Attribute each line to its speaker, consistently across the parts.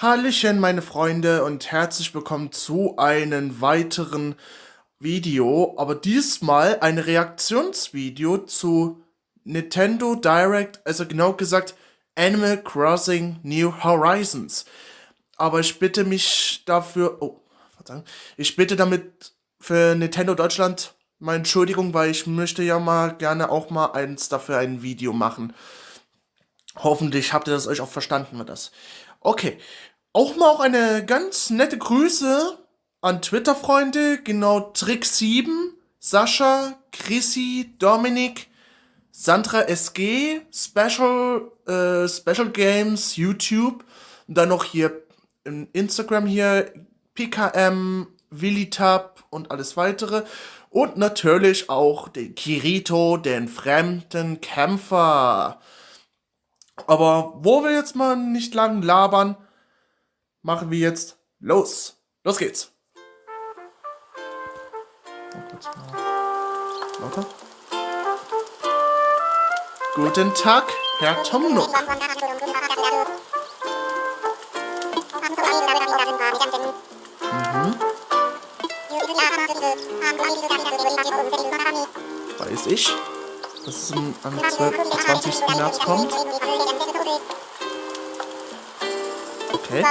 Speaker 1: Hallöchen, meine Freunde, und herzlich willkommen zu einem weiteren Video, aber diesmal ein Reaktionsvideo zu Nintendo Direct, also genau gesagt Animal Crossing New Horizons. Aber ich bitte mich dafür, ich bitte damit für Nintendo Deutschland meine Entschuldigung, weil ich möchte ja mal gerne auch mal dafür ein Video machen. Hoffentlich habt ihr das euch auch verstanden mit das. Okay. Auch eine ganz nette Grüße an Twitter-Freunde, genau Trick7, Sascha, Chrissy, Dominik, Sandra SG, Special Games, YouTube, und dann noch hier in Instagram hier, PKM, Willitab und alles weitere. Und natürlich auch den Kirito, den fremden Kämpfer. Aber wo wir jetzt mal nicht lang labern, machen wir jetzt los. Los geht's. Warte. Guten Tag, Herr Tom Nook. Weiß ich, dass es am 20. März kommt. Okay.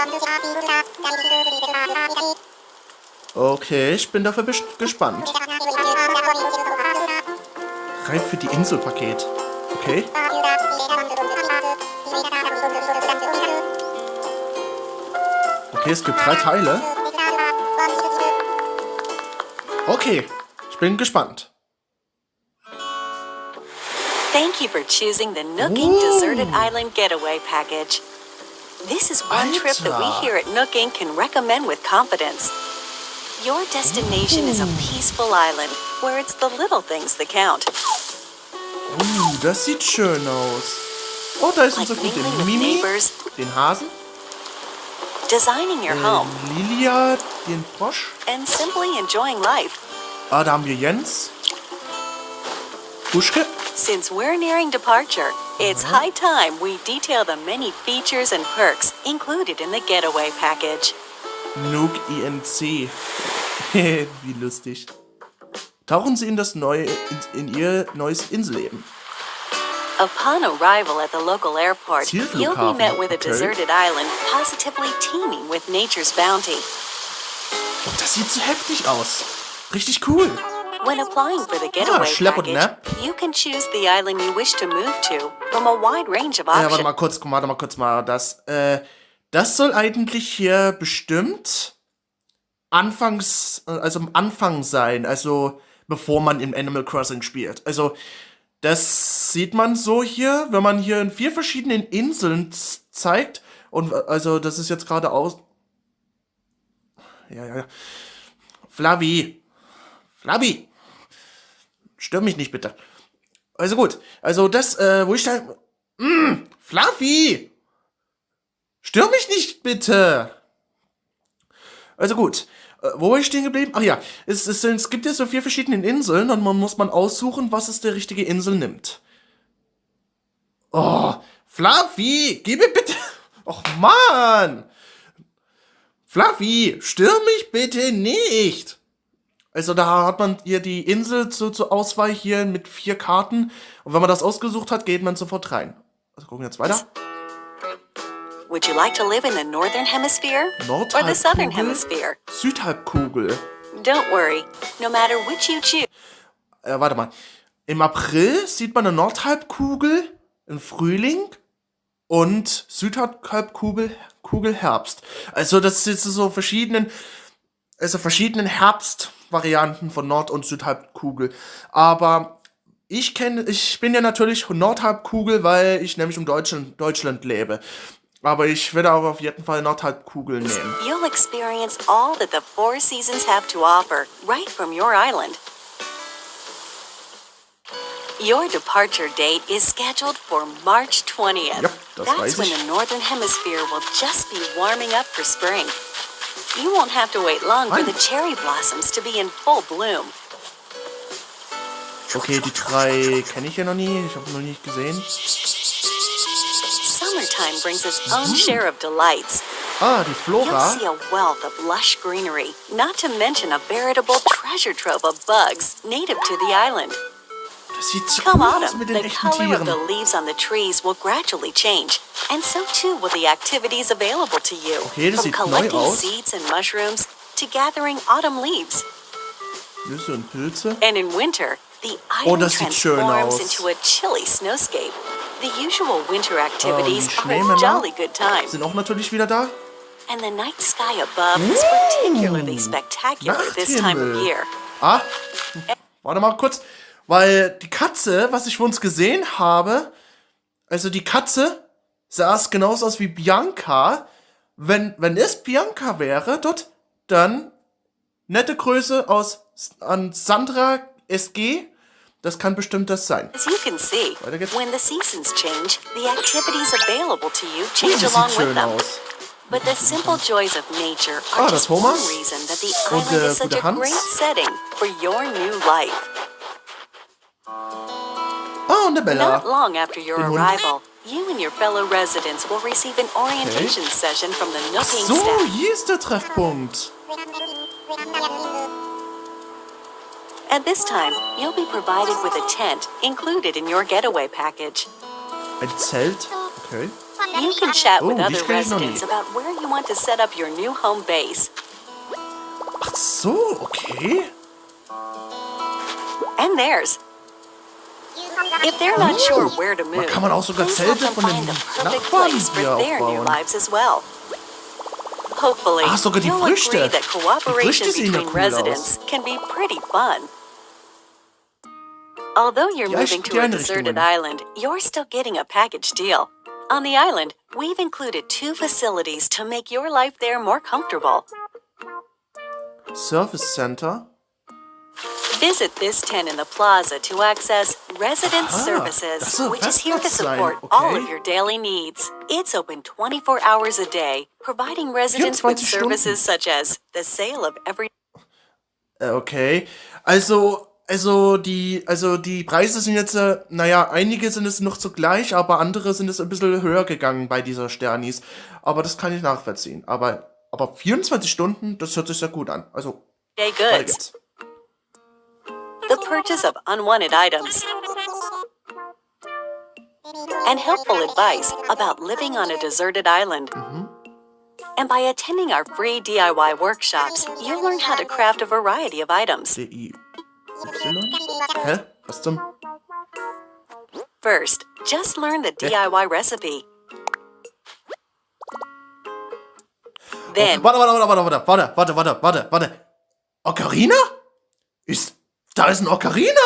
Speaker 1: Okay, ich bin dafür gespannt. Reif für die Inselpaket. Okay. Okay, es gibt 3 Teile. Okay, ich bin gespannt.
Speaker 2: Thank you for choosing the Nooking Deserted Island Getaway Package. This is one trip that we here at Nooking can recommend with confidence. Your destination is a peaceful island where it's the little things that count.
Speaker 1: Das sieht schön aus. Oh, da ist unser guter Mimi, den Hasen.
Speaker 2: Designing your home.
Speaker 1: Lilia, den Frosch.
Speaker 2: And simply enjoying life.
Speaker 1: Ah, da haben wir Jens. Buschke.
Speaker 2: Since we're nearing departure, it's high time we detail the many features and perks included in the Getaway Package.
Speaker 1: Nook INC. Wie lustig. Tauchen Sie in Ihr neues Inselleben.
Speaker 2: Upon arrival at the local airport, you'll be met with a
Speaker 1: Okay.
Speaker 2: deserted island positively teeming with nature's bounty.
Speaker 1: Oh, das sieht so heftig aus. Richtig cool.
Speaker 2: When applying for the Getaway
Speaker 1: Schlepp und
Speaker 2: Package,
Speaker 1: Nap.
Speaker 2: you can choose the island you wish to move to from a wide range of
Speaker 1: Warte
Speaker 2: options.
Speaker 1: mal kurz mal. Das soll eigentlich hier bestimmt am Anfang sein, also bevor man im Animal Crossing spielt. Also, das sieht man so hier, wenn man hier in 4 verschiedenen Inseln zeigt. Und also, das ist jetzt gerade aus. Ja. Flavi. Stör mich nicht, bitte. Also gut. Also das, wo ich da. Fluffy! Stör mich nicht, bitte! Also gut. Wo war ich stehen geblieben? Ach ja, es gibt jetzt so 4 verschiedene Inseln und man muss aussuchen, was es der richtige Insel nimmt. Oh, Fluffy, gib mir bitte. Och Mann! Fluffy, stör mich bitte nicht! Also da hat man hier die Insel zur Auswahl hier mit 4 Karten. Und wenn man das ausgesucht hat, geht man sofort rein. Also gucken wir jetzt weiter.
Speaker 2: Would you like to live in the Northern Hemisphere or the Southern Hemisphere?
Speaker 1: Südhalbkugel.
Speaker 2: Don't worry, no matter which you choose.
Speaker 1: Warte mal. Im April sieht man eine Nordhalbkugel im Frühling und Südhalbkugel Herbst. Also das ist so verschiedenen Herbstvarianten von Nord- und Südhalbkugel. Aber ich bin ja natürlich Nordhalbkugel, weil ich nämlich in Deutschland lebe. Aber ich werde auch auf jeden Fall Nordhalbkugel nehmen.
Speaker 2: You'll experience all that the 4 seasons have to offer right from your island. Your departure date is scheduled for March 20th.
Speaker 1: Yep,
Speaker 2: That's when the Northern Hemisphere will just be warming up for spring. You won't have to wait long for the cherry blossoms to be in full bloom.
Speaker 1: Okay, die 3 kenne ich ja noch nie. Ich habe noch nicht gesehen.
Speaker 2: Summertime brings its own share of delights.
Speaker 1: Ah, die
Speaker 2: You'll
Speaker 1: Flora.
Speaker 2: see a wealth of lush greenery, not to mention a veritable treasure trove of bugs native to the island.
Speaker 1: Das sieht so
Speaker 2: Come
Speaker 1: cool aus
Speaker 2: autumn,
Speaker 1: mit den
Speaker 2: the
Speaker 1: echten
Speaker 2: color of the
Speaker 1: Tieren.
Speaker 2: leaves on the trees will gradually change, and so too will the activities available to you,
Speaker 1: Okay, das
Speaker 2: from
Speaker 1: sieht neu
Speaker 2: collecting
Speaker 1: aus.
Speaker 2: seeds and mushrooms to gathering autumn leaves.
Speaker 1: Nüsse und Pilze.
Speaker 2: And in winter, the
Speaker 1: Oh,
Speaker 2: island
Speaker 1: das sieht schön
Speaker 2: transforms
Speaker 1: aus.
Speaker 2: into a chilly snowscape. The usual winter
Speaker 1: Die
Speaker 2: activities are a
Speaker 1: Schneemänner
Speaker 2: jolly good time,
Speaker 1: sind auch natürlich wieder da.
Speaker 2: and the night sky above is particularly spectacular this time of
Speaker 1: Nachthimmel.
Speaker 2: year.
Speaker 1: Ah, warte mal kurz. Weil die Katze, was ich für uns gesehen habe, also die Katze sah es genauso aus wie Bianca. Wenn es Bianca wäre, dort, dann nette Grüße an Sandra SG. Das kann bestimmt das sein.
Speaker 2: As you can see,
Speaker 1: Weiter geht's.
Speaker 2: when the seasons change, the activities available to you
Speaker 1: Ui,
Speaker 2: change
Speaker 1: das
Speaker 2: along
Speaker 1: sieht
Speaker 2: with
Speaker 1: schön
Speaker 2: them.
Speaker 1: aus.
Speaker 2: But the simple joys of nature
Speaker 1: Ah,
Speaker 2: are
Speaker 1: das
Speaker 2: just one
Speaker 1: Thomas.
Speaker 2: reason that the
Speaker 1: Und,
Speaker 2: island is such
Speaker 1: gute
Speaker 2: a
Speaker 1: Hans.
Speaker 2: great setting for your new life.
Speaker 1: Ah, und der Bella.
Speaker 2: Not long after your
Speaker 1: Den Hund.
Speaker 2: arrival, you and your fellow residents will receive an orientation session from the Nooking
Speaker 1: So,
Speaker 2: staff.
Speaker 1: hier ist der Treffpunkt.
Speaker 2: At this time, you'll be provided with a tent included in your getaway package.
Speaker 1: Ein Zelt. Okay.
Speaker 2: You can chat with
Speaker 1: Oh, die
Speaker 2: other
Speaker 1: kenne ich noch
Speaker 2: residents
Speaker 1: nie.
Speaker 2: about where you want to set up your new home base.
Speaker 1: Ach so, okay.
Speaker 2: And theirs. If they're not sure where to move,
Speaker 1: kann man auch sogar
Speaker 2: please help
Speaker 1: Zelte
Speaker 2: them
Speaker 1: von den
Speaker 2: find the perfect
Speaker 1: Nachbarn
Speaker 2: place for
Speaker 1: hier
Speaker 2: their new
Speaker 1: aufbauen.
Speaker 2: lives as well. Hopefully,
Speaker 1: Ah, sogar die
Speaker 2: you'll
Speaker 1: Früchte.
Speaker 2: agree that
Speaker 1: Die
Speaker 2: cooperation
Speaker 1: Früchte sehen ja
Speaker 2: between
Speaker 1: cool
Speaker 2: residents can be pretty fun. Although you're
Speaker 1: Ja,
Speaker 2: moving
Speaker 1: die
Speaker 2: to a deserted
Speaker 1: Einrichtungen.
Speaker 2: island, you're still getting a package deal. On the island, we've included 2 facilities to make your life there more comfortable.
Speaker 1: Service Center.
Speaker 2: Visit this tent in the plaza to access Resident
Speaker 1: Aha,
Speaker 2: Services,
Speaker 1: das soll
Speaker 2: which is here to
Speaker 1: Festplatz sein,
Speaker 2: support all
Speaker 1: okay.
Speaker 2: of your daily needs. It's open 24 hours a day, providing residents with
Speaker 1: 24 Stunden.
Speaker 2: services such as the sale of every
Speaker 1: Okay. Also die Preise sind jetzt, naja, einige sind es noch zugleich, aber andere sind es ein bisschen höher gegangen bei dieser Sternis. Aber das kann ich nachvollziehen. Aber 24 Stunden, das hört sich sehr gut an. Also,
Speaker 2: day
Speaker 1: weiter
Speaker 2: goods.
Speaker 1: geht's.
Speaker 2: The purchase of unwanted items, and helpful advice about living on a deserted island. And by attending our free DIY workshops, you'll learn how to craft a variety of items.
Speaker 1: DIY. Hä? Was zum...
Speaker 2: First, just learn the DIY recipe. Then,
Speaker 1: Warte. Ocarina? Da ist ein Ocarina?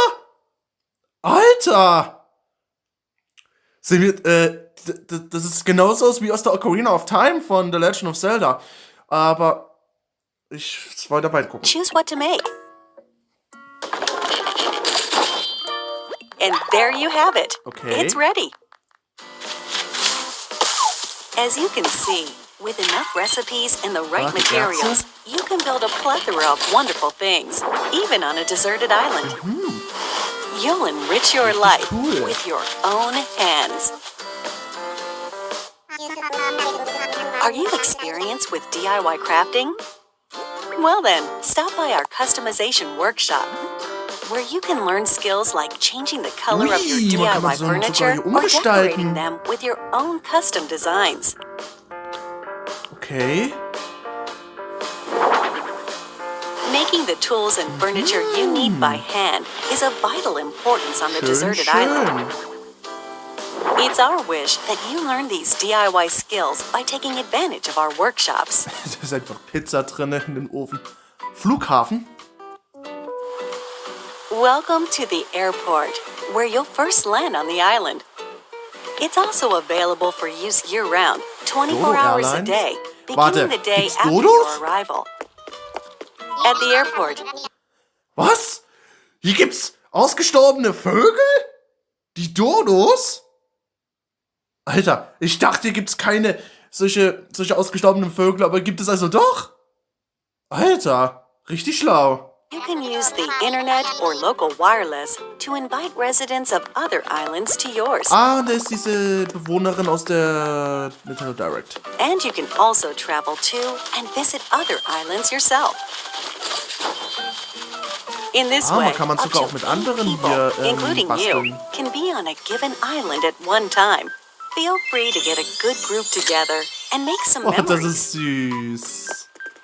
Speaker 1: Alter! Das ist genauso aus wie aus der Ocarina of Time von The Legend of Zelda. Aber ich wollte dabei gucken.
Speaker 2: choose what to make. And there you have it.
Speaker 1: Okay.
Speaker 2: It's ready. As you can see, with enough recipes and the right
Speaker 1: die
Speaker 2: materials, you can build a plethora of wonderful things, even on a deserted island. You'll enrich your life
Speaker 1: cool.
Speaker 2: with your own hands. Are you experienced with DIY crafting? Well then, stop by our customization workshop, where you can learn skills like changing the color of your
Speaker 1: Ui, man kann
Speaker 2: DIY
Speaker 1: so
Speaker 2: furniture
Speaker 1: sogar
Speaker 2: or
Speaker 1: umgestalten.
Speaker 2: decorating them with your own custom designs.
Speaker 1: Okay.
Speaker 2: Making the tools and furniture you need by hand is of vital importance on the
Speaker 1: Schön,
Speaker 2: deserted island.
Speaker 1: schön.
Speaker 2: It's our wish that you learn these DIY skills by taking advantage of our workshops.
Speaker 1: Da ist einfach Pizza drin in den Ofen. Flughafen?
Speaker 2: Welcome to the airport, where you'll first land on the island. It's also available for use year-round, 24
Speaker 1: Dodo
Speaker 2: hours a
Speaker 1: Airlines?
Speaker 2: day,
Speaker 1: Warte,
Speaker 2: beginning the day
Speaker 1: gibt's
Speaker 2: after
Speaker 1: Dodos?
Speaker 2: your arrival. At the airport,
Speaker 1: Was? Hier gibt's ausgestorbene Vögel? Die Dodos? Alter, ich dachte, hier gibt's keine solche ausgestorbenen Vögel, aber gibt es also doch? Alter, richtig schlau.
Speaker 2: You can use the internet or local wireless to invite residents of other islands to yours.
Speaker 1: Ah, da ist diese Bewohnerin aus der Nintendo Direct.
Speaker 2: And you can also travel to and visit other islands yourself. In this way,
Speaker 1: man kann man
Speaker 2: up
Speaker 1: sogar
Speaker 2: to
Speaker 1: auch mit
Speaker 2: 8
Speaker 1: anderen
Speaker 2: people,
Speaker 1: hier
Speaker 2: including
Speaker 1: basteln.
Speaker 2: you, can be on a given island at one time. Feel free to get a good group together and make some
Speaker 1: Oh, das
Speaker 2: memories.
Speaker 1: ist süß.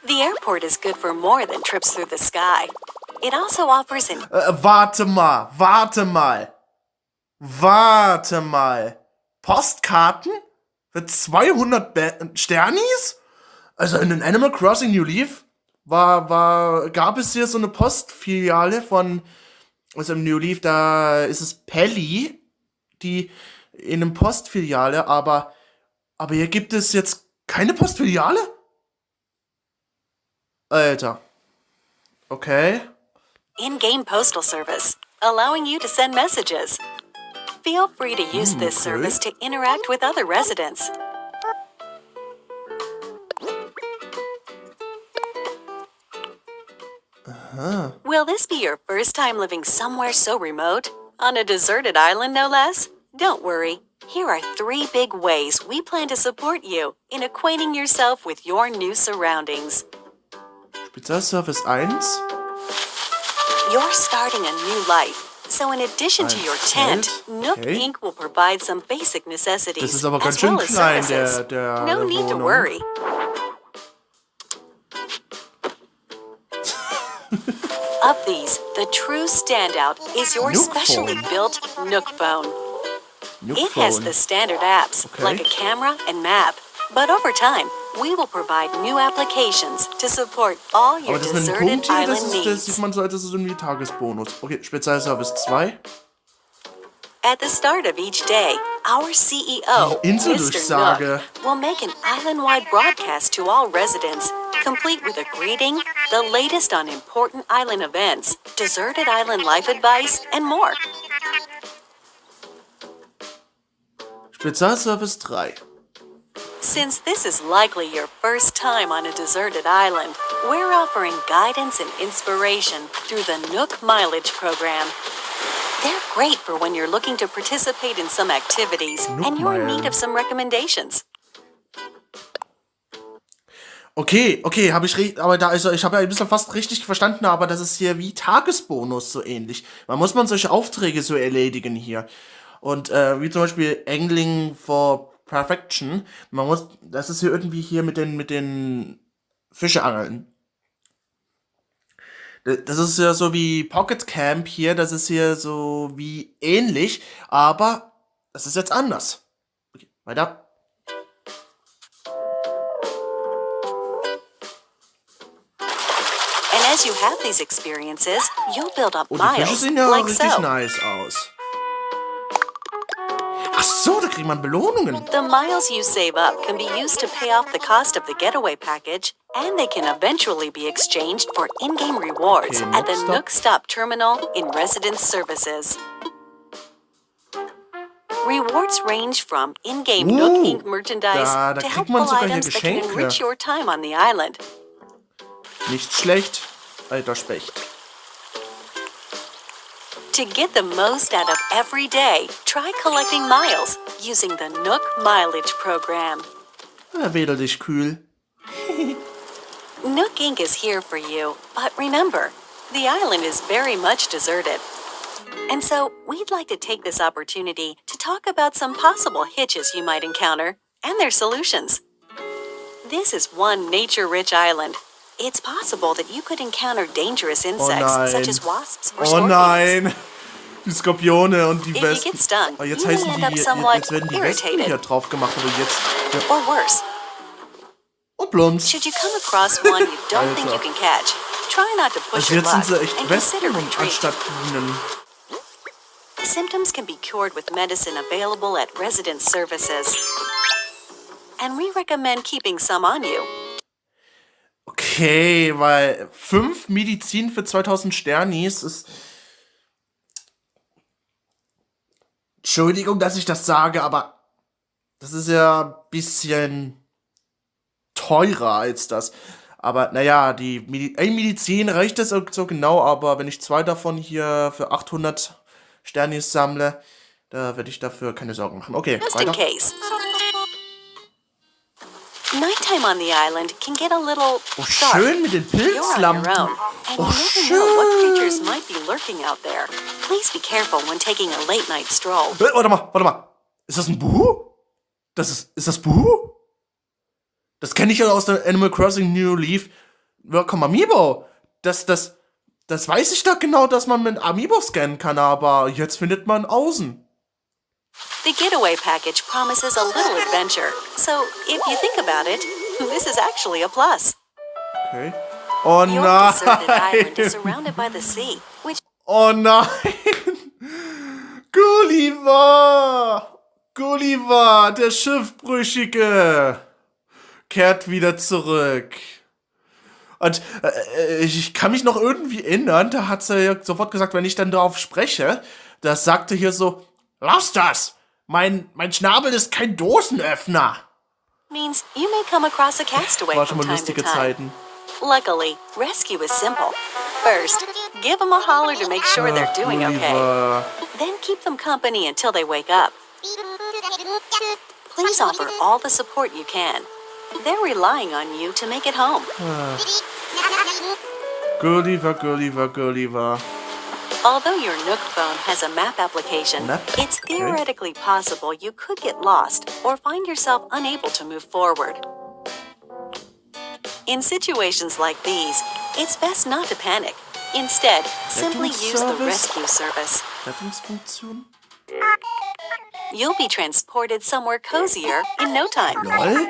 Speaker 2: The airport is good for more than trips through the sky. It also offers an
Speaker 1: Warte mal. Postkarten? Für 200 Sternis? Also in den Animal Crossing New Leaf gab es hier so eine Postfiliale von, also im New Leaf, da ist es Pelli, die in einem Postfiliale, aber hier gibt es jetzt keine Postfiliale? Alter. Okay.
Speaker 2: in-game postal service, allowing you to send messages. Feel free to use this
Speaker 1: okay.
Speaker 2: service to interact with other residents. Will this be your first time living somewhere so remote? On a deserted island, no less? Don't worry. Here are 3 big ways we plan to support you in acquainting yourself with your new surroundings.
Speaker 1: Spezialservice 1.
Speaker 2: You're starting a new life. So in addition to your tent, Nook
Speaker 1: Okay.
Speaker 2: Inc. will provide some basic necessities
Speaker 1: Das ist aber ganz
Speaker 2: as
Speaker 1: schön
Speaker 2: well as
Speaker 1: klein,
Speaker 2: services.
Speaker 1: der
Speaker 2: No need to
Speaker 1: Wohnung.
Speaker 2: worry. Of these, the true standout is your
Speaker 1: Nook
Speaker 2: specially
Speaker 1: phone.
Speaker 2: built Nook phone.
Speaker 1: Nook
Speaker 2: It has
Speaker 1: Phone.
Speaker 2: the standard apps
Speaker 1: Okay.
Speaker 2: like a camera and map. But over time, we will provide new applications to support all your
Speaker 1: Aber das mit dem
Speaker 2: deserted
Speaker 1: Punkt hier,
Speaker 2: island
Speaker 1: das
Speaker 2: needs.
Speaker 1: sieht man so, als ist es irgendwie Tagesbonus. Okay, Spezialservice 2.
Speaker 2: At the start of each day, our CEO,
Speaker 1: Die Inseldurchsage.
Speaker 2: Mr. Nook, will make an island-wide broadcast to all residents, complete with a greeting, the latest on important island events, deserted island life advice, and more.
Speaker 1: Spezialservice 3.
Speaker 2: Since this is likely your first time on a deserted island, we're offering guidance and inspiration through the Nook Mileage Program. They're great for when you're looking to participate in some activities and you're in need of some recommendations.
Speaker 1: Okay, habe ich recht, aber ich habe ja ein bisschen fast richtig verstanden, aber das ist hier wie Tagesbonus so ähnlich. Muss man solche Aufträge so erledigen hier. Und wie zum Beispiel Angling for Perfection. Das ist hier irgendwie hier mit den Fischeangeln. Das ist ja so wie Pocket Camp hier, das ist hier so wie ähnlich, aber das ist jetzt anders. Okay, weiter.
Speaker 2: And as you have these experiences, you'll build up
Speaker 1: Oh, die Fische
Speaker 2: miles
Speaker 1: sehen ja
Speaker 2: like
Speaker 1: richtig
Speaker 2: so.
Speaker 1: nice aus. Ach so, da kriegt man Belohnungen.
Speaker 2: The miles you save up can be used to pay off the cost of the getaway package, and they can eventually be exchanged for in-game rewards
Speaker 1: Okay,
Speaker 2: at the
Speaker 1: Nook
Speaker 2: Nook Stop Terminal in Residence Services. Rewards range from in-game Nook Inc. merchandise
Speaker 1: da
Speaker 2: to
Speaker 1: kriegt man
Speaker 2: helpful
Speaker 1: sogar hier
Speaker 2: items that can
Speaker 1: Geschenke.
Speaker 2: enrich your time on the island.
Speaker 1: Nicht schlecht, alter Specht.
Speaker 2: To get the most out of every day, try collecting miles using the Nook Mileage Program.
Speaker 1: Wedel dich kühl.
Speaker 2: Nook Inc. is here for you, but remember, the island is very much deserted. And so, we'd like to take this opportunity to talk about some possible hitches you might encounter and their solutions. This is one nature-rich island. It's possible that you could encounter dangerous insects such as wasps or
Speaker 1: Oh
Speaker 2: scorpions.
Speaker 1: nein. Die Skorpione und die
Speaker 2: If you
Speaker 1: Wespen.
Speaker 2: get stung,
Speaker 1: Oh, jetzt
Speaker 2: you may
Speaker 1: heißen
Speaker 2: end up
Speaker 1: die,
Speaker 2: somewhat
Speaker 1: jetzt werden die Wespen
Speaker 2: irritated.
Speaker 1: hier drauf gemacht, aber jetzt. Ja.
Speaker 2: Or worse,
Speaker 1: Und plumps.
Speaker 2: should you come across one you don't think you can catch, try not to push
Speaker 1: Also
Speaker 2: your
Speaker 1: jetzt sind
Speaker 2: luck
Speaker 1: sie echt
Speaker 2: and consider
Speaker 1: Wespen
Speaker 2: retreat.
Speaker 1: anstatt Bienen.
Speaker 2: Symptoms can be cured with medicine available at resident services. And we recommend keeping some on you.
Speaker 1: Okay, weil 5 Medizin für 2000 Sternis ist. Entschuldigung, dass ich das sage, aber das ist ja ein bisschen teurer als das. Aber naja, die Medizin reicht das so genau, aber wenn ich 2 davon hier für 800 Sternis sammle, da werde ich dafür keine Sorgen machen. Okay,
Speaker 2: Just in
Speaker 1: weiter.
Speaker 2: case. Nighttime on the island can get a little
Speaker 1: Oh,
Speaker 2: dark.
Speaker 1: schön mit den
Speaker 2: You're on your
Speaker 1: Pilzlampen.
Speaker 2: own, and
Speaker 1: Oh,
Speaker 2: you never know what creatures
Speaker 1: schön.
Speaker 2: might be lurking out there. Please be careful when taking a late-night stroll.
Speaker 1: Warte mal. Ist das ein Buhu? Ist das Buhu? Das kenne ich ja aus der Animal Crossing New Leaf. Welcome Amiibo. Das weiß ich doch genau, dass man mit Amiibo scannen kann, aber jetzt findet man außen.
Speaker 2: The getaway package promises a little adventure, so if you think about it, this is actually a plus.
Speaker 1: Okay. Oh
Speaker 2: Your deserted island is
Speaker 1: nein.
Speaker 2: surrounded by the sea, which
Speaker 1: Oh nein. Gulliver, der Schiffbrüchige, kehrt wieder zurück. Und ich kann mich noch irgendwie erinnern, da hat sie ja sofort gesagt, wenn ich dann darauf spreche, das sagte hier so, lass das, mein Schnabel ist kein Dosenöffner.
Speaker 2: means you may come across a castaway
Speaker 1: War schon
Speaker 2: from
Speaker 1: mal
Speaker 2: time to
Speaker 1: lustige
Speaker 2: time.
Speaker 1: Zeiten.
Speaker 2: Luckily, rescue is simple. First, give them a holler to make sure they're doing okay.
Speaker 1: Gulliver.
Speaker 2: Then keep them company until they wake up. Please offer all the support you can. They're relying on you to make it home.
Speaker 1: Gulliver.
Speaker 2: Although your Nook phone has a map application,
Speaker 1: Map?
Speaker 2: it's
Speaker 1: Okay.
Speaker 2: theoretically possible you could get lost or find yourself unable to move forward. In situations like these, it's best not to panic. Instead, simply use the
Speaker 1: Rettungsservice?
Speaker 2: rescue service.
Speaker 1: Rettungsfunktion?
Speaker 2: You'll be transported somewhere cozier in no time.
Speaker 1: Lol?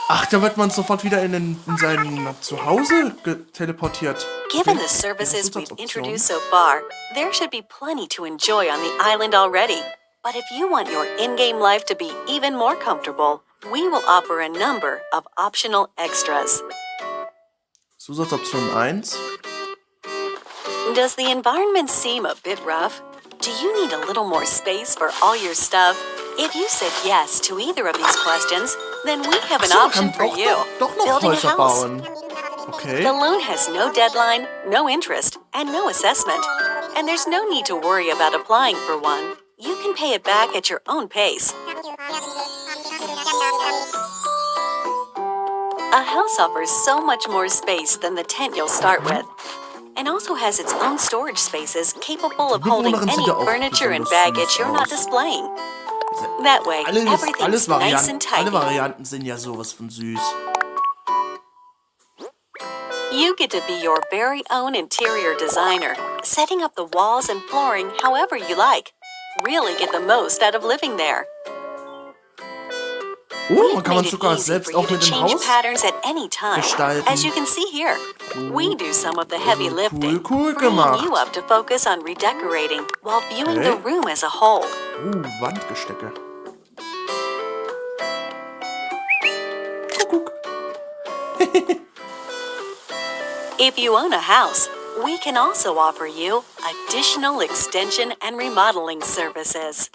Speaker 1: Ach, da wird man sofort wieder in sein Zuhause teleportiert.
Speaker 2: Given
Speaker 1: Okay.
Speaker 2: the services we've
Speaker 1: Zusatzoption.
Speaker 2: introduced so far, there should be plenty to enjoy on the island already. But if you want your in-game life to be even more comfortable, we will offer a number of optional extras.
Speaker 1: Zusatzoption 1.
Speaker 2: Does the environment seem a bit rough? Do you need a little more space for all your stuff? If you said yes to either of these questions, then we have an option for you.
Speaker 1: Doch noch
Speaker 2: Building a
Speaker 1: Häuser
Speaker 2: house.
Speaker 1: bauen. Okay.
Speaker 2: The loan has no deadline, no interest, and no assessment. And there's no need to worry about applying for one. You can pay it back at your own pace. A house offers so much more space than the tent you'll start with, and also has its own storage spaces capable of holding
Speaker 1: Bewohnerin
Speaker 2: any
Speaker 1: sieht ja auch
Speaker 2: furniture and
Speaker 1: besonders
Speaker 2: baggage
Speaker 1: süß
Speaker 2: you're not
Speaker 1: aus.
Speaker 2: displaying. That way, everything's nice and
Speaker 1: Alle
Speaker 2: tidy.
Speaker 1: Varianten sind ja sowas von süß.
Speaker 2: You get to be your very own interior designer, setting up the walls and flooring however you like. Really get the most out of living there.
Speaker 1: Man kann man
Speaker 2: Made it
Speaker 1: sogar
Speaker 2: easy
Speaker 1: selbst
Speaker 2: for you
Speaker 1: auch
Speaker 2: to
Speaker 1: mit dem
Speaker 2: change
Speaker 1: Haus.
Speaker 2: patterns at any time.
Speaker 1: gestalten.
Speaker 2: As you can see here, we do some of the heavy lifting,
Speaker 1: cool
Speaker 2: freeing
Speaker 1: gemacht.
Speaker 2: you up to focus on redecorating while viewing the
Speaker 1: Okay.
Speaker 2: room as a whole.
Speaker 1: Wandgestecke. Kuckuck.
Speaker 2: If you own a house, we can also offer you additional extension and remodeling services.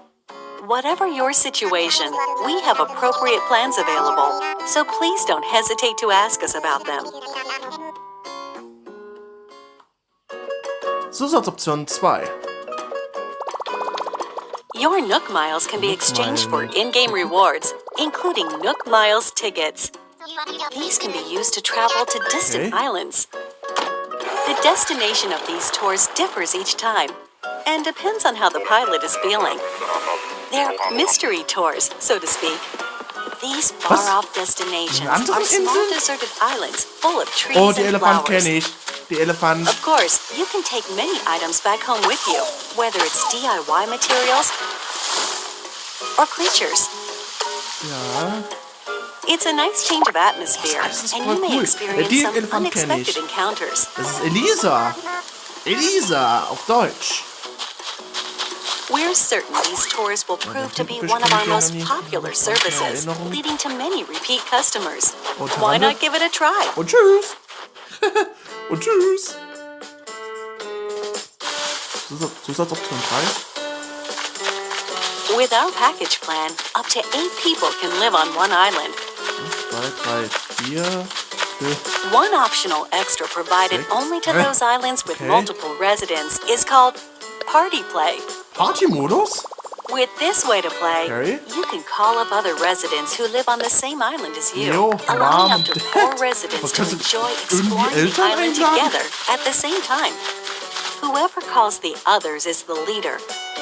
Speaker 2: Whatever your situation, we have appropriate plans available, so please don't hesitate to ask us about them.
Speaker 1: Zusatzoption 2.
Speaker 2: Your Nook Miles can be
Speaker 1: Nook
Speaker 2: exchanged for
Speaker 1: Miles.
Speaker 2: in-game rewards, including Nook Miles tickets. These can be used to travel to distant
Speaker 1: Okay.
Speaker 2: islands. The destination of these tours differs each time and depends on how the pilot is feeling. They're mystery tours, so to speak. These far-off destinations
Speaker 1: Andere
Speaker 2: are small
Speaker 1: Inseln?
Speaker 2: deserted islands full of trees
Speaker 1: Oh, die
Speaker 2: and
Speaker 1: Elefant
Speaker 2: flowers.
Speaker 1: kenne ich. Die Elefant.
Speaker 2: Of course, you can take many items back home with you, whether it's DIY materials or creatures.
Speaker 1: Ja.
Speaker 2: It's a nice change of atmosphere,
Speaker 1: Das ist
Speaker 2: and
Speaker 1: voll
Speaker 2: you may
Speaker 1: cool.
Speaker 2: experience
Speaker 1: Den
Speaker 2: some
Speaker 1: Elefant kenne
Speaker 2: unexpected
Speaker 1: ich.
Speaker 2: encounters.
Speaker 1: Das ist Elisa. Elisa auf Deutsch.
Speaker 2: We're certain these tours will prove to be
Speaker 1: Tintenfisch
Speaker 2: one of
Speaker 1: kenn
Speaker 2: our
Speaker 1: ich ja
Speaker 2: most
Speaker 1: noch nie.
Speaker 2: popular
Speaker 1: Keine
Speaker 2: services,
Speaker 1: Erinnerung.
Speaker 2: leading to many repeat customers.
Speaker 1: Und
Speaker 2: Why
Speaker 1: Taranne?
Speaker 2: not give it a try?
Speaker 1: Und tschüss. Und tschüss. Zusatzoption 3.
Speaker 2: With our package plan, up to 8 people can live on one island.
Speaker 1: 1, 2, 3, 4.
Speaker 2: One optional extra provided only to those islands with multiple residents is called Party Play.
Speaker 1: Party-Modus?
Speaker 2: With this way to play, you can call up other residents who live on the same island as you, allowing up to 4 residents to enjoy exploring the island together at the same time. Whoever calls the others is the leader,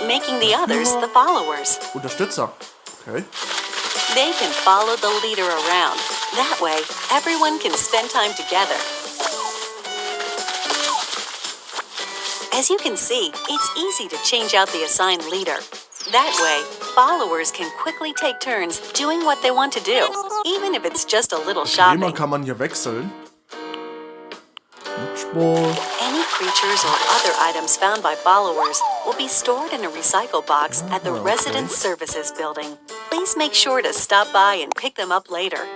Speaker 2: making the others the followers.
Speaker 1: Unterstützer. Okay.
Speaker 2: They can follow the leader around. That way, everyone can spend time together. As you can see, it's easy to change out the assigned leader. That way, followers can quickly take turns doing what they want to do, even if it's just a little shopping.
Speaker 1: Okay, kann man hier wechseln. Beachball.
Speaker 2: Any creatures or other items found by followers will be stored in a recycle box at the Resident Services building. Please make sure to stop by and pick them up later.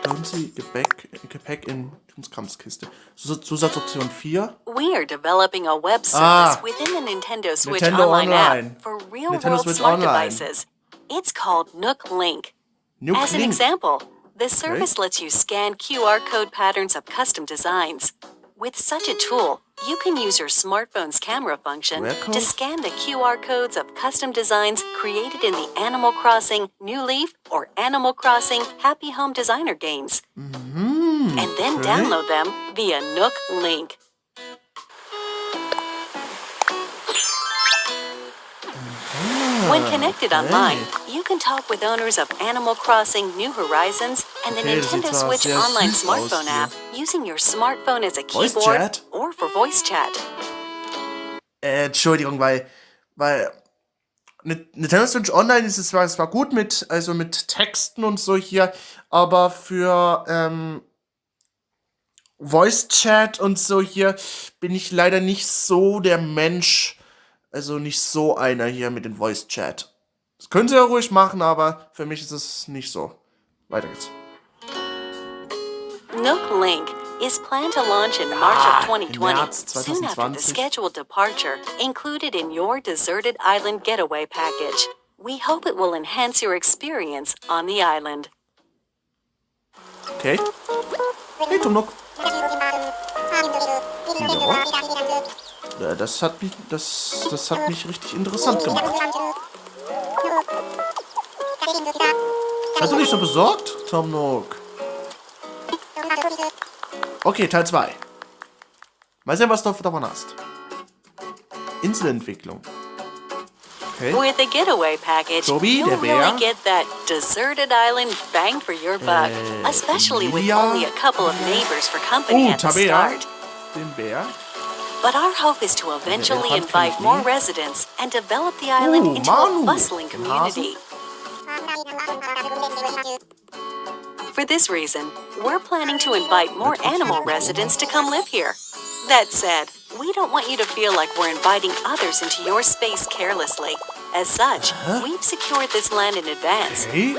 Speaker 1: Stauen Sie Gepäck in Krimskramskiste. Zusatzoption 4.
Speaker 2: We are developing a web service within the Nintendo Switch Online app for real-world smart devices. It's called Nook Link. As an example, the service lets you scan QR code patterns of custom designs. With such a tool, you can use your smartphone's camera function to scan the QR codes of custom designs created in the Animal Crossing New Leaf or Animal Crossing Happy Home Designer games. And then download them via Nook Link. When connected online, you can talk with owners of Animal Crossing New Horizons and the Nintendo Switch Online smartphone app using your smartphone as a keyboard or for voice chat.
Speaker 1: Entschuldigung, weil Nintendo Switch Online ist es zwar gut mit Texten und so hier, aber für Voice Chat und so hier bin ich leider nicht so der Mensch. Also nicht so einer hier mit dem Voice Chat. Das könnt ihr ja ruhig machen, aber für mich ist es nicht so. Weiter geht's.
Speaker 2: Nook Link is planned to launch in March of 2020, soon after the scheduled departure, included in your deserted island getaway package. We hope it will enhance your experience on the island.
Speaker 1: Okay. Hey, Tom Nook. Ja, das hat mich richtig interessant gemacht. Seid du nicht so besorgt, Tom Nook? Okay, Teil 2. Mal sehen, was du davon hast. Inselentwicklung. Okay.
Speaker 2: With the getaway package,
Speaker 1: Toby,
Speaker 2: you'll really get that deserted island bang for your buck, especially with only a couple of neighbors for company at the start.
Speaker 1: Den Bär.
Speaker 2: But our hope is to eventually invite more residents and develop the island into a bustling community. For this reason, we're planning to invite more animal residents to come live here. That said, we don't want you to feel like we're inviting others into your space carelessly. As such, we've secured this land in advance.
Speaker 1: Okay.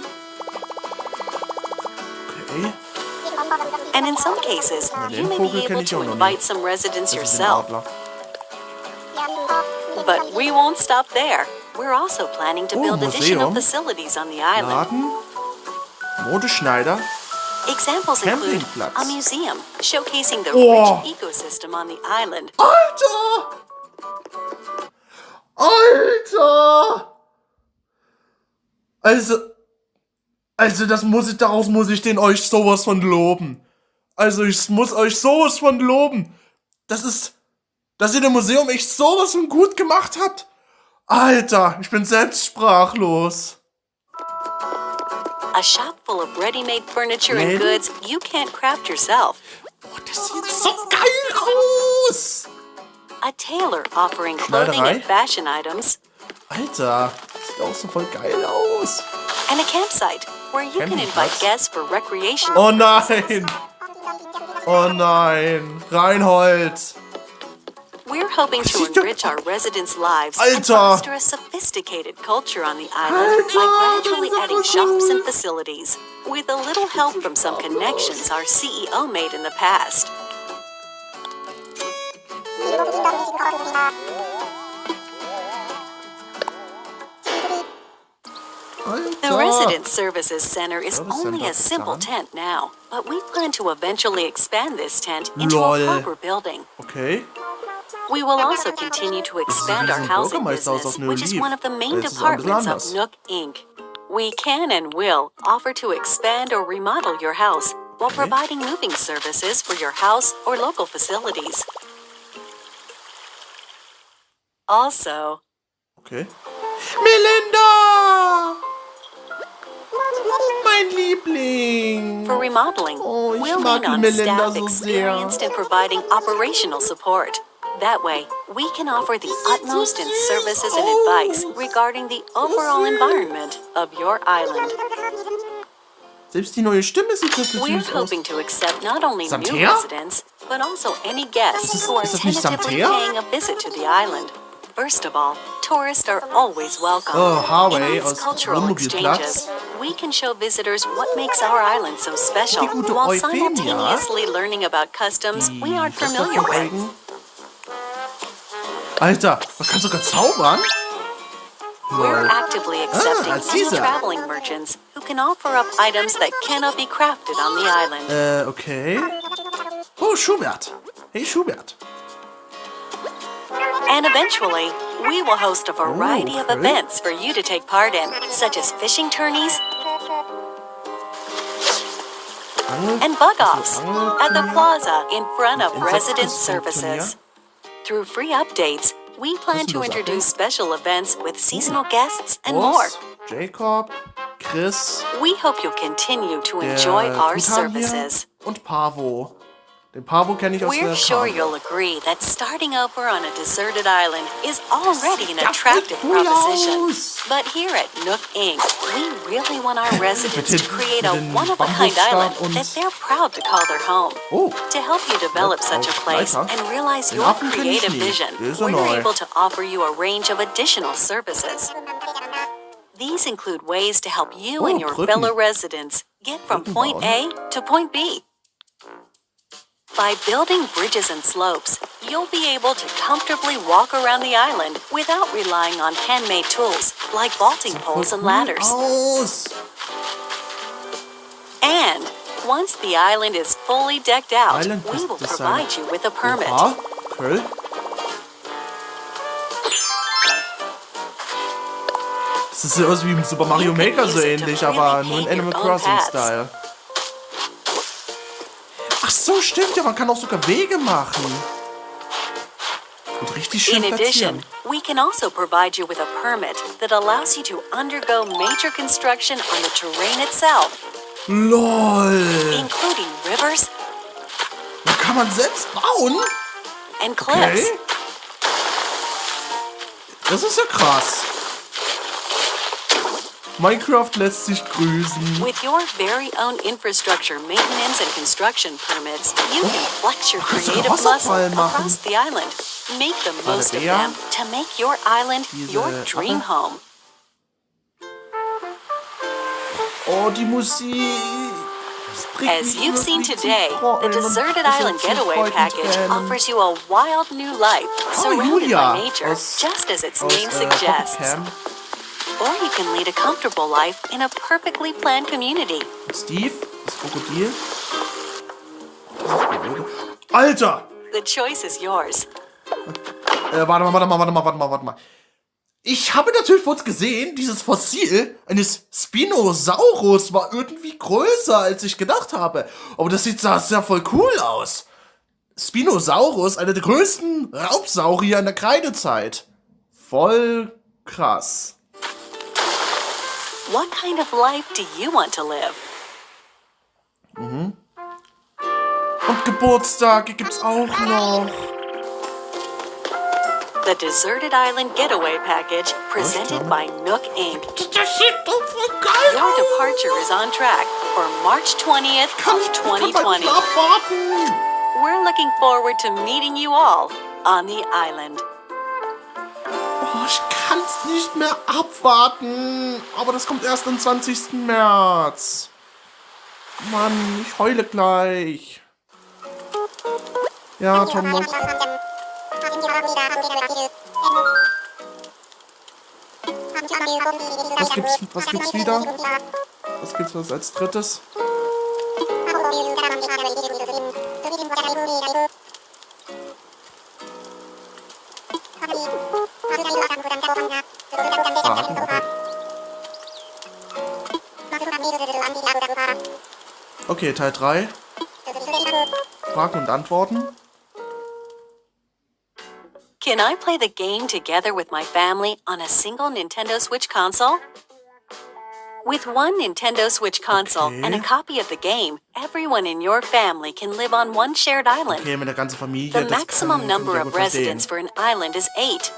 Speaker 2: And in some cases, you may be able to invite some residents yourself. But we won't stop there. We're also planning to build additional facilities on the island.
Speaker 1: Modeschneider.
Speaker 2: Examples include a museum showcasing the rich ecosystem on the island.
Speaker 1: Alter! Also daraus muss ich euch sowas von loben. Also ich muss euch sowas von loben. Dass ihr dem Museum echt sowas von gut gemacht habt. Alter, ich bin selbst sprachlos.
Speaker 2: A shop full of ready-made furniture and goods you can't craft yourself.
Speaker 1: Oh, das sieht so geil aus.
Speaker 2: A tailor offering clothing and fashion items.
Speaker 1: Alter, das sieht auch so voll geil aus.
Speaker 2: And a campsite where you can invite guests for recreation.
Speaker 1: Oh nein! Oh nein! Reinhold!
Speaker 2: We're hoping to enrich our residents' lives and foster a sophisticated culture on the island by gradually adding shops and facilities, with a little help from some connections our CEO made in the past. The Resident Services Center is only a simple tent now, but we plan to eventually expand this tent into a proper building.
Speaker 1: Okay.
Speaker 2: We will also continue to expand our housing business, which is one of the main departments of Nook Inc. We can and will offer to expand or remodel your house while providing moving services for your house or local facilities. Also,
Speaker 1: okay. Melinda! Mein Liebling!
Speaker 2: For remodeling, we'll lean on staff experienced in providing operational support. That way, we can offer the utmost in services and advice regarding the overall environment of your island.
Speaker 1: Selbst die neue Stimme sieht so
Speaker 2: We're
Speaker 1: süß aus.
Speaker 2: hoping to accept not only new
Speaker 1: Santerre?
Speaker 2: residents, but also any guests who are
Speaker 1: ist das nicht
Speaker 2: tentatively
Speaker 1: Santerre?
Speaker 2: paying a visit to the island. First of all, tourists are always welcome.
Speaker 1: Oh, Harvey
Speaker 2: In these
Speaker 1: aus
Speaker 2: cultural exchanges, we can show visitors what makes our island so special,
Speaker 1: Die gute
Speaker 2: while
Speaker 1: Euphemia.
Speaker 2: simultaneously learning about customs we aren't
Speaker 1: Das
Speaker 2: familiar with.
Speaker 1: verfolgen. Alter, man kann sogar zaubern?
Speaker 2: We're actively accepting
Speaker 1: als
Speaker 2: any
Speaker 1: dieser.
Speaker 2: traveling merchants who can offer up items that cannot be crafted on the island.
Speaker 1: Okay. Oh, Schubert. Hey, Schubert.
Speaker 2: And eventually, we will host a variety of
Speaker 1: okay.
Speaker 2: events for you to take part in, such as fishing tourneys and bug-offs at the plaza in front of resident services. Through free updates, we plan to introduce special events with seasonal guests and more.
Speaker 1: Jacob, Chris,
Speaker 2: We hope you'll continue to enjoy our
Speaker 1: Tutan hier
Speaker 2: services.
Speaker 1: und Pavo. Den Pavo kenne ich aus
Speaker 2: We're
Speaker 1: der
Speaker 2: sure
Speaker 1: Karte.
Speaker 2: you'll agree that starting over on a deserted island is already an
Speaker 1: Das sieht
Speaker 2: attractive
Speaker 1: cool
Speaker 2: proposition.
Speaker 1: aus.
Speaker 2: But here at Nook Inc., we really want our residents to create a
Speaker 1: mit den
Speaker 2: one-of-a-kind island
Speaker 1: Bambusstab und-
Speaker 2: that they're proud to call their home.
Speaker 1: Oh.
Speaker 2: To help you develop such a place
Speaker 1: weiter.
Speaker 2: and realize
Speaker 1: Den
Speaker 2: your
Speaker 1: Affen kenn ich
Speaker 2: creative
Speaker 1: nicht.
Speaker 2: vision,
Speaker 1: Der ist ja
Speaker 2: we're
Speaker 1: neu.
Speaker 2: able to offer you a range of additional services. These include ways to help you and your
Speaker 1: Brücken.
Speaker 2: fellow residents get from
Speaker 1: Brücken
Speaker 2: point A to point B. By building bridges and slopes, you'll be able to comfortably walk around the island without relying on handmade tools like vaulting poles and ladders.
Speaker 1: Aus.
Speaker 2: And once the island is fully decked out,
Speaker 1: Island
Speaker 2: we will
Speaker 1: Design.
Speaker 2: provide you with a permit.
Speaker 1: Oha, okay. Das ist so aus wie im Super Mario Maker so ähnlich, aber nur in Animal Crossing Style. Ach so, stimmt ja, man kann auch sogar Wege machen. Und richtig schön
Speaker 2: In
Speaker 1: platzieren.
Speaker 2: addition, we can also provide you with a permit that allows you to undergo major construction on the terrain itself,
Speaker 1: LOL.
Speaker 2: including rivers
Speaker 1: Da kann man selbst bauen?
Speaker 2: and cliffs.
Speaker 1: Okay. Das ist ja krass. Minecraft lässt sich grüßen.
Speaker 2: With your very own infrastructure maintenance and construction permits, you can flex your
Speaker 1: kannst du
Speaker 2: creative
Speaker 1: Wasserfall
Speaker 2: muscle
Speaker 1: machen.
Speaker 2: across the island. Make the most of
Speaker 1: Bär.
Speaker 2: them to make your island
Speaker 1: Diese
Speaker 2: your dream
Speaker 1: Affe.
Speaker 2: home.
Speaker 1: Oh, die Musik. Das bringt
Speaker 2: As
Speaker 1: mich
Speaker 2: you've seen
Speaker 1: wirklich zum
Speaker 2: today, the
Speaker 1: Freuen und
Speaker 2: Deserted
Speaker 1: das
Speaker 2: Island
Speaker 1: zu
Speaker 2: Getaway Package
Speaker 1: Freudentränen.
Speaker 2: offers you a wild new life surrounded
Speaker 1: Julia
Speaker 2: by nature,
Speaker 1: aus-
Speaker 2: just as its
Speaker 1: aus,
Speaker 2: name suggests.
Speaker 1: Pocket
Speaker 2: Or you can lead a comfortable life in a perfectly planned community.
Speaker 1: Camp. Steve, das Krokodil. Alter!
Speaker 2: The choice is yours.
Speaker 1: Warte mal. Ich habe natürlich kurz gesehen, dieses Fossil eines Spinosaurus war irgendwie größer, als ich gedacht habe. Aber das sieht ja voll cool aus. Spinosaurus, einer der größten Raubsaurier in der Kreidezeit. Voll krass.
Speaker 2: What kind of life do you want to live?
Speaker 1: Und Geburtstage gibt's auch noch.
Speaker 2: The Deserted Island Getaway Package, presented by Nook Inc.
Speaker 1: Das sieht doch voll geil
Speaker 2: Your departure is on track for March 20th of 2020.
Speaker 1: Kann man abwarten.
Speaker 2: We're looking forward to meeting you all on the island.
Speaker 1: Oh, ich kann's nicht mehr abwarten. Aber das kommt erst am 20. März. Mann, ich heule gleich. Ja, Tom noch. Was gibt's wieder? Was gibt's was als drittes? Okay, Teil 3. Fragen und Antworten.
Speaker 2: Can I play the game together with my family on a single Nintendo Switch console? With one Nintendo Switch console and a copy of the game, everyone in your family can live on one shared island.
Speaker 1: Okay, mit der ganzen Familie.
Speaker 2: The maximum number of residents for an island is 8.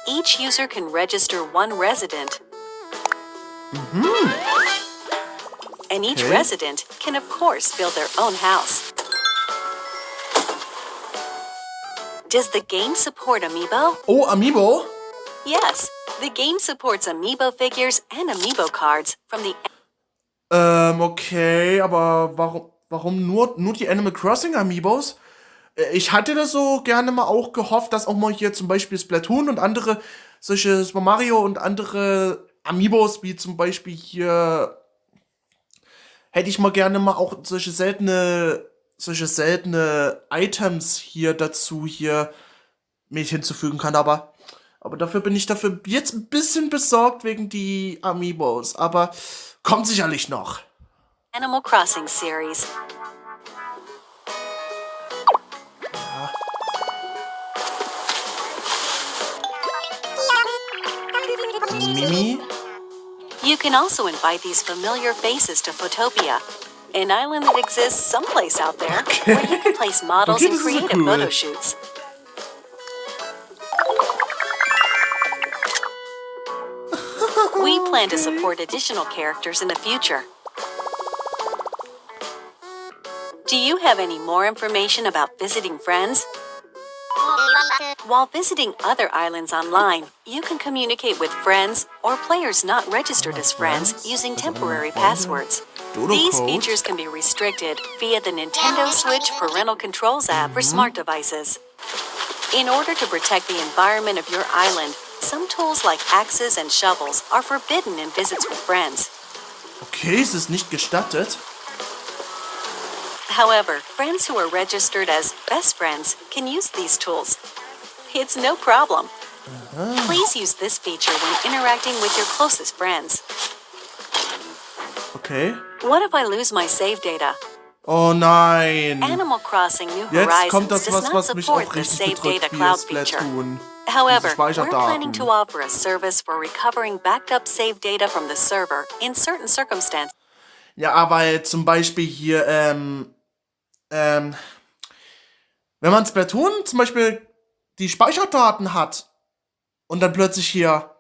Speaker 2: Each user can register one resident. And each resident can, of course, build their own house. Does the game support Amiibo?
Speaker 1: Oh, Amiibo?
Speaker 2: Yes, the game supports Amiibo figures and Amiibo cards from the...
Speaker 1: Okay, aber warum nur die Animal Crossing Amiibos? Ich hatte das so gerne mal auch gehofft, dass auch mal hier zum Beispiel Splatoon und andere solche Super Mario und andere Amiibos, wie zum Beispiel hier, hätte ich mal gerne mal auch solche seltene Items hier dazu mit hinzufügen kann, aber dafür bin ich jetzt ein bisschen besorgt wegen die Amiibos, aber kommt sicherlich noch.
Speaker 2: Animal Crossing Series.
Speaker 1: Mimi?
Speaker 2: You can also invite these familiar faces to Photopia, an island that exists someplace out there where you can place models and creative photo shoots. We plan to support additional characters in the future. Do you have any more information about visiting friends? While visiting other islands online, you can communicate with friends or players not registered as friends using temporary passwords. These features can be restricted via the Nintendo Switch Parental Controls app for smart devices. In order to protect the environment of your island, some tools like axes and shovels are forbidden in visits with friends.
Speaker 1: Okay, es ist nicht gestattet.
Speaker 2: However, friends who are registered as best friends can use these tools. It's no problem. Please use this feature when interacting with your closest friends.
Speaker 1: Okay.
Speaker 2: What if I lose my save data?
Speaker 1: Oh nein.
Speaker 2: Animal Crossing New
Speaker 1: Jetzt kommt
Speaker 2: Horizons
Speaker 1: das,
Speaker 2: does not
Speaker 1: was mich
Speaker 2: support
Speaker 1: auch
Speaker 2: the
Speaker 1: richtig
Speaker 2: Save Data
Speaker 1: bedrückt, wie
Speaker 2: Cloud
Speaker 1: es
Speaker 2: feature.
Speaker 1: Splatoon.
Speaker 2: However,
Speaker 1: Diese
Speaker 2: we're planning
Speaker 1: Speicherdaten.
Speaker 2: to offer a service for recovering backed up save data from the server in certain circumstances.
Speaker 1: Ja, aber zum Beispiel hier, wenn man Splatoon zum Beispiel die Speicherdaten hat und dann plötzlich hier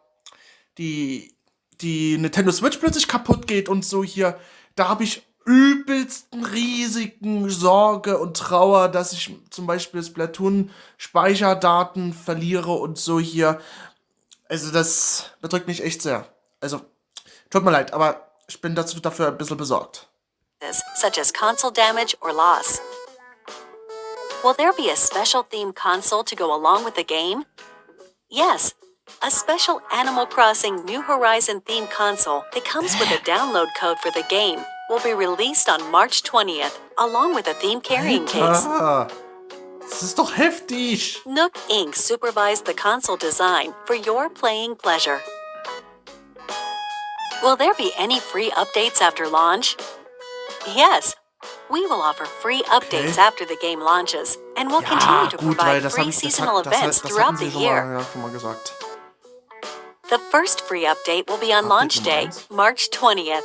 Speaker 1: die Nintendo Switch plötzlich kaputt geht und so hier, da habe ich übelsten riesigen Sorge und Trauer, dass ich zum Beispiel Splatoon Speicherdaten verliere und so hier. Also das bedrückt mich echt sehr. Also, tut mir leid, aber ich bin dafür ein bisschen besorgt.
Speaker 2: Such as console damage or loss. Will there be a special themed console to go along with the game? Yes, a special Animal Crossing New Horizon themed console that comes with a download code for the game will be released on March 20th, along with a theme carrying case.
Speaker 1: Das ist doch heftig.
Speaker 2: Nook Inc. supervised the console design for your playing pleasure. Will there be any free updates after launch? Yes, we will offer free updates after the game launches, and we'll continue to provide free seasonal events throughout the year.
Speaker 1: Ja, schon mal gesagt.
Speaker 2: The first free update will be on launch day, March 20th.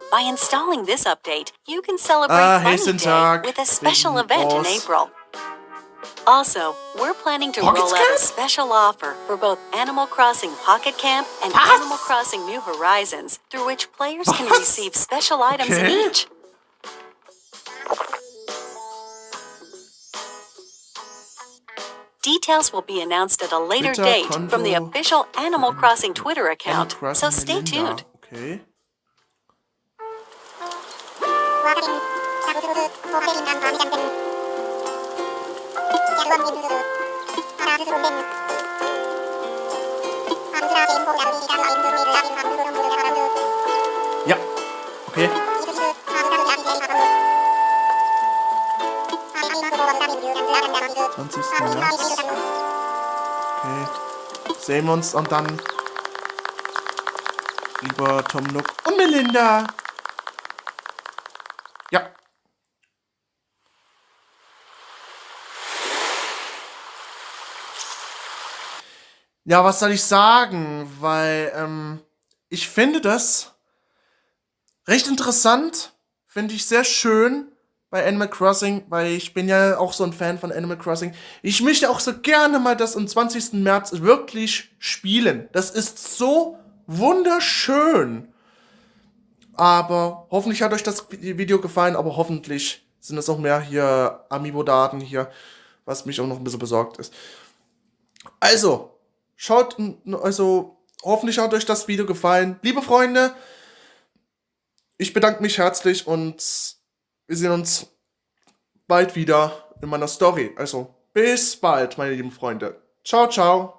Speaker 2: By installing this update, you can celebrate Bunny Day with a special event in April. Also, we're planning to roll out a special offer for both Animal Crossing Pocket Camp and Animal Crossing New Horizons, through which players can receive special items in each. Details will be announced at a later date from the official Animal Crossing Twitter account, so stay tuned.
Speaker 1: Okay. 20. März. Okay. Sehen wir uns und dann, lieber Tom Nook und Melinda. Ja. Ja, was soll ich sagen? Weil, ich finde das recht interessant. Finde ich sehr schön bei Animal Crossing, weil ich bin ja auch so ein Fan von Animal Crossing. Ich möchte auch so gerne mal das am 20. März wirklich spielen. Das ist so wunderschön. Aber hoffentlich hat euch das Video gefallen, aber hoffentlich sind es noch mehr hier Amiibo-Daten hier, was mich auch noch ein bisschen besorgt ist. Also, hoffentlich hat euch das Video gefallen. Liebe Freunde, ich bedanke mich herzlich und wir sehen uns bald wieder in meiner Story. Also, bis bald, meine lieben Freunde. Ciao, ciao.